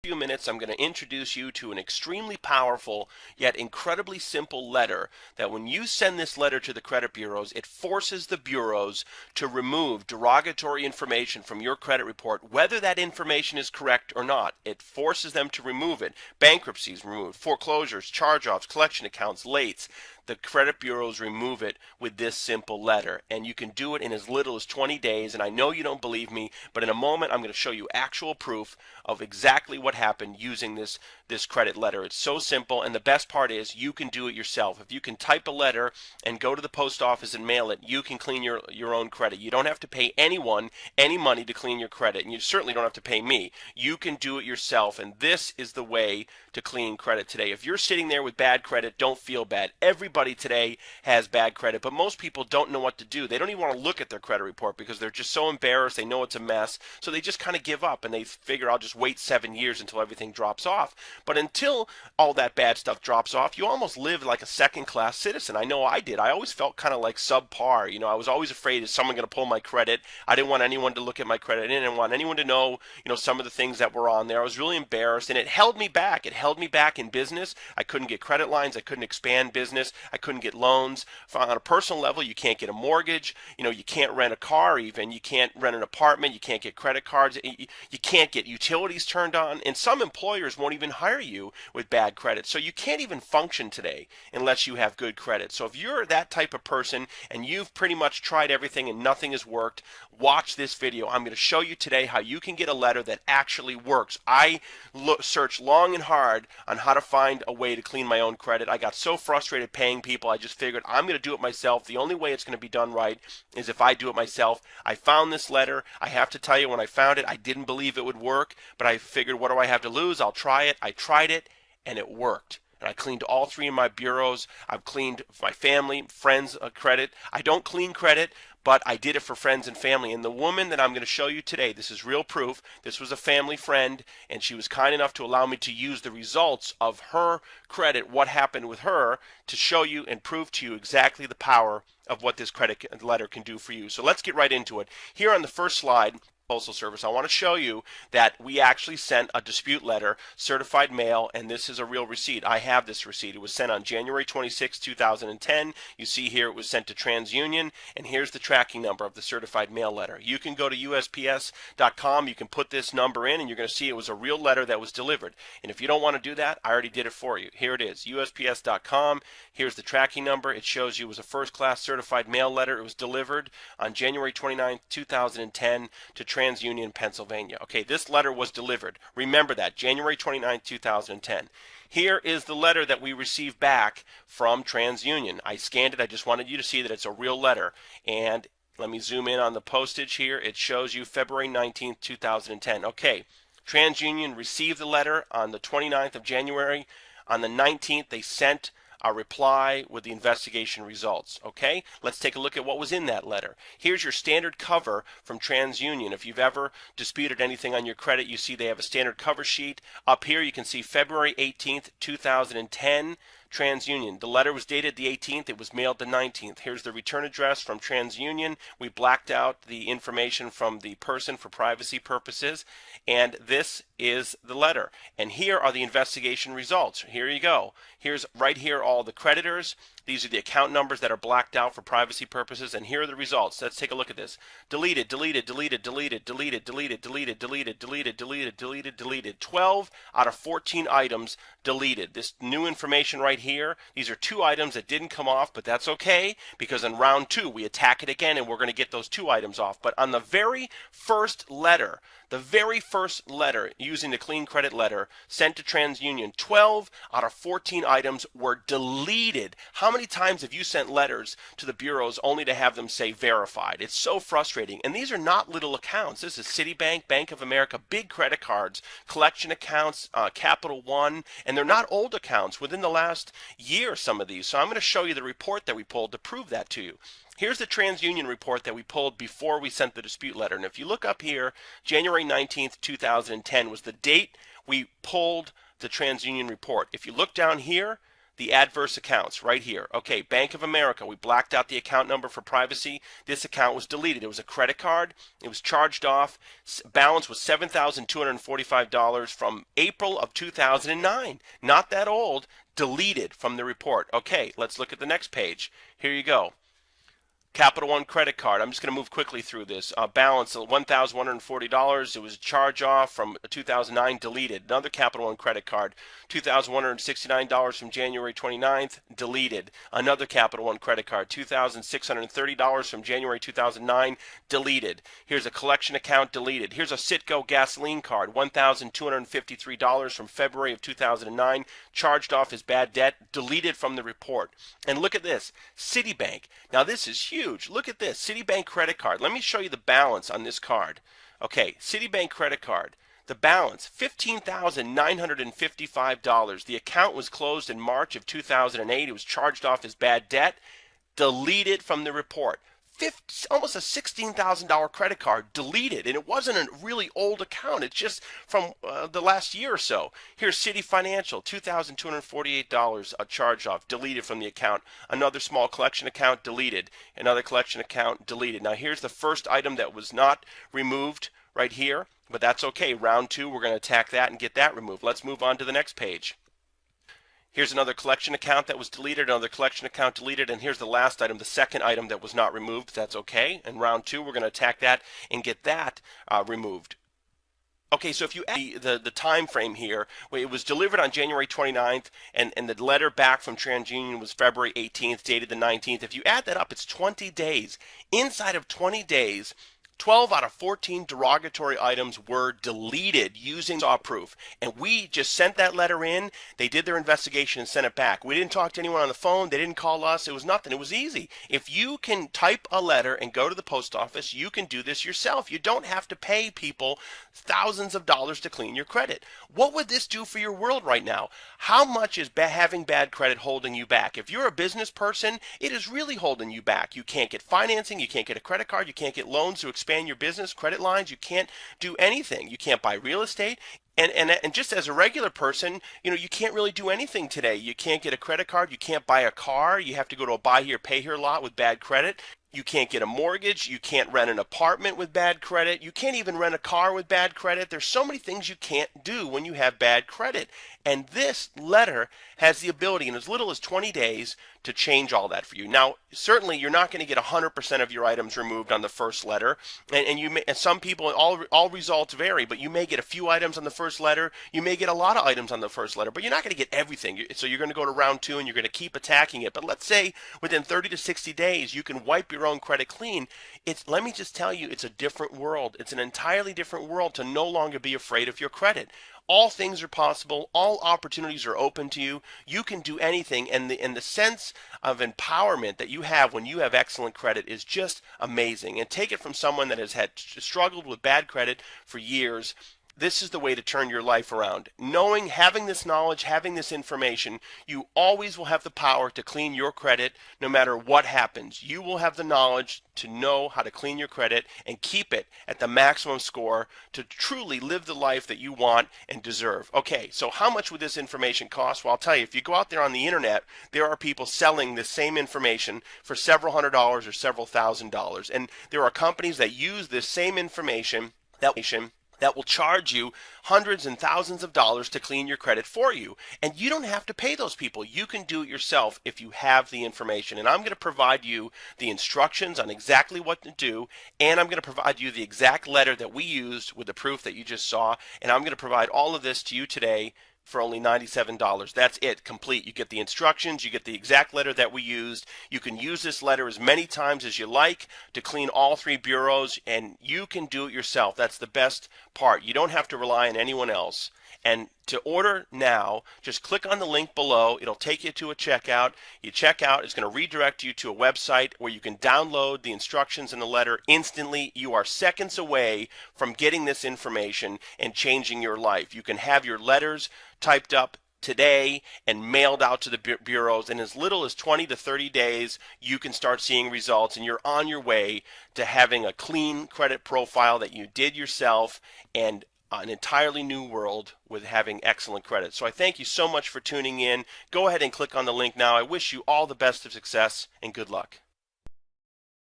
few minutes, I'm going to introduce you to an extremely powerful yet incredibly simple letter that when you send this letter to the credit bureaus, it forces the bureaus to remove derogatory information from your credit report, whether that information is correct or not. It forces them to remove it. Bankruptcies removed, foreclosures, charge-offs, collection accounts, lates. The credit bureaus remove it with this simple letter, and you can do it in as little as 20 days. And I know you don't believe me, but in a moment I'm going to show you actual proof of exactly what happened using this credit letter. It's so simple, and the best part is you can do it yourself. If you can type a letter and go to the post office and mail it, you can clean your own credit. You don't have to pay anyone any money to clean your credit, and you certainly don't have to pay me. You can do it yourself, and this is the way to clean credit today. If you're sitting there with bad credit, don't feel bad. Everybody today has bad credit, but most people don't know what to do. They don't even want to look at their credit report because they're just so embarrassed. They know it's a mess, so they just kind of give up, and they figure, I'll just wait 7 years until everything drops off. But until all that bad stuff drops off, you almost live like a second-class citizen. I know I did. I always felt kind of like subpar. I was always afraid, is someone going to pull my credit? I didn't want anyone to look at my credit. I didn't want anyone to know, some of the things that were on there. I was really embarrassed, and it held me back. It held me back in business. I couldn't get credit lines. I couldn't expand business. I couldn't get loans. On a personal level, you can't get a mortgage. You can't rent a car even. You can't rent an apartment. You can't get credit cards. You can't get utilities turned on. And some employers won't even hire you with bad credit. So you can't even function today unless you have good credit. So if you're that type of person and you've pretty much tried everything and nothing has worked, watch this video. I'm going to show you today how you can get a letter that actually works. I searched long and hard on how to find a way to clean my own credit. I got so frustrated paying people, I just figured I'm going to do it myself. The only way it's going to be done right is if I do it myself. I found this letter. I have to tell you, when I found it, I didn't believe it would work, but I figured, what do I have to lose? I'll try it. I tried it, and it worked. And I cleaned all three of my bureaus. I've cleaned my family, friends' credit. I don't clean credit, but I did it for friends and family. And the woman that I'm going to show you today, this is real proof. This was a family friend, and she was kind enough to allow me to use the results of her credit, what happened with her, to show you and prove to you exactly the power of what this credit letter can do for you. So let's get right into it. Here on the first slide, Postal Service, I want to show you that we actually sent a dispute letter, certified mail, and this is a real receipt. I have this receipt. It was sent on January 26, 2010. You see here it was sent to TransUnion, and here's the tracking number of the certified mail letter. You can go to USPS.com, you can put this number in, and you're going to see it was a real letter that was delivered. And if you don't want to do that, I already did it for you. Here it is, USPS.com. Here's the tracking number. It shows you it was a first-class certified mail letter. It was delivered on January 29, 2010 to TransUnion, Pennsylvania. Okay, this letter was delivered. Remember that, January 29, 2010. Here is the letter that we received back from TransUnion. I scanned it. I just wanted you to see that it's a real letter. And let me zoom in on the postage here. It shows you February 19, 2010. Okay, TransUnion received the letter on the 29th of January. On the 19th, they sent a reply with the investigation results. Okay, let's take a look at what was in that letter. Here's your standard cover from TransUnion. If you've ever disputed anything on your credit, you see they have a standard cover sheet. Up here you can see February 18th, 2010. TransUnion. The letter was dated the 18th. It was mailed the 19th. Here's the return address from TransUnion. We blacked out the information from the person for privacy purposes. And this is the letter. And here are the investigation results. Here you go. Here's right here all the creditors. These are the account numbers that are blacked out for privacy purposes, and here are the results. Let's take a look at this. Deleted, deleted, deleted, deleted, deleted, deleted, deleted, deleted, deleted, deleted, deleted, deleted. 12 out of 14 items deleted. This new information right here, these are 2 items that didn't come off, but that's okay, because in round 2 we attack it again and we're going to get those 2 items off. But on the very first letter, using the clean credit letter sent to TransUnion, 12 out of 14 items were deleted. How many times have you sent letters to the bureaus only to have them say verified? It's so frustrating. And these are not little accounts. This is Citibank, Bank of America, big credit cards, collection accounts, Capital One, and they're not old accounts within the last year, some of these. So I'm going to show you the report that we pulled to prove that to you. Here's the TransUnion report that we pulled before we sent the dispute letter. And if you look up here, January 19th, 2010 was the date we pulled the TransUnion report. If you look down here, the adverse accounts right here. Okay, Bank of America, we blacked out the account number for privacy. This account was deleted. It was a credit card. It was charged off. Balance was $7,245 from April of 2009. Not that old. Deleted from the report. Okay, let's look at the next page. Here you go. Capital One credit card. I'm just going to move quickly through this. Balance of $1,140. It was a charge off from 2009, deleted. Another Capital One credit card, $2,169 from January 29th, deleted. Another Capital One credit card, $2,630 from January 2009, deleted. Here's a collection account, deleted. Here's a Citgo gasoline card, $1,253 from February of 2009, charged off as bad debt, deleted from the report. And look at this, Citibank. Now this is huge. Look at this, Citibank credit card. Let me show you the balance on this card. Okay, Citibank credit card. The balance, $15,955. The account was closed in March of 2008. It was charged off as bad debt, deleted from the report. Almost a $16,000 credit card, deleted, and it wasn't a really old account. It's just from the last year or so. Here's City Financial, $2,248, a charge off, deleted from the account. Another small collection account, deleted. Another collection account, deleted. Now here's the first item that was not removed right here, but that's okay. Round two, we're going to attack that and get that removed. Let's move on to the next page. Here's another collection account that was deleted, another collection account deleted, and here's the last item, the second item that was not removed. That's okay. In round two, we're going to attack that and get that removed. Okay, so if you add the time frame here, it was delivered on January 29th, and the letter back from TransUnion was February 18th, dated the 19th. If you add that up, it's 20 days. Inside of 20 days, 12 out of 14 derogatory items were deleted using SAW proof. And we just sent that letter in. They did their investigation and sent it back. We didn't talk to anyone on the phone. They didn't call us. It was nothing. It was easy. If you can type a letter and go to the post office, you can do this yourself. You don't have to pay people thousands of dollars to clean your credit. What would this do for your world right now? How much is having bad credit holding you back? If you're a business person, it is really holding you back. You can't get financing. You can't get a credit card. You can't get loans to expand your business, credit lines. You can't do anything. You can't buy real estate. And just as a regular person, you can't really do anything today. You can't get a credit card. You can't buy a car. You have to go to a buy here, pay here lot with bad credit. You can't get a mortgage. You can't rent an apartment with bad credit. You can't even rent a car with bad credit. There's so many things you can't do when you have bad credit. And this letter has the ability in as little as 20 days to change all that for you. Now, certainly you're not going to get 100% of your items removed on the first letter. And some people, all results vary, but you may get a few items on the first letter. You may get a lot of items on the first letter, but you're not going to get everything. So you're going to go to round two and you're going to keep attacking it. But let's say within 30 to 60 days, you can wipe your own credit clean. Let me just tell you, it's a different world. It's an entirely different world to no longer be afraid of your credit. All things are possible. All opportunities are open to you. You can do anything, and the sense of empowerment that you have when you have excellent credit is just amazing. And take it from someone that has struggled with bad credit for years. This is the way to turn your life around. Having this knowledge, having this information, you always will have the power to clean your credit no matter what happens. You will have the knowledge to know how to clean your credit and keep it at the maximum score to truly live the life that you want and deserve. Okay, so how much would this information cost? Well, I'll tell you, if you go out there on the internet, there are people selling this same information for several $100s or several $1,000s. And there are companies that use this same information that will charge you hundreds and thousands of dollars to clean your credit for you. And you don't have to pay those people. You can do it yourself if you have the information. And I'm going to provide you the instructions on exactly what to do. And I'm going to provide you the exact letter that we used with the proof that you just saw. And I'm going to provide all of this to you today for only $97. That's it, complete. You get the instructions, you get the exact letter that we used. You can use this letter as many times as you like to clean all three bureaus, and you can do it yourself. That's the best part. You don't have to rely on anyone else. And to order now, just click on the link below. It'll take you to a checkout. You check out, it's going to redirect you to a website where you can download the instructions in the letter instantly. You are seconds away from getting this information and changing your life. You can have your letters typed up today and mailed out to the bureaus. In as little as 20 to 30 days, you can start seeing results, and you're on your way to having a clean credit profile that you did yourself and an entirely new world with having excellent credit. So I thank you so much for tuning in. Go ahead and click on the link now. I wish you all the best of success and good luck.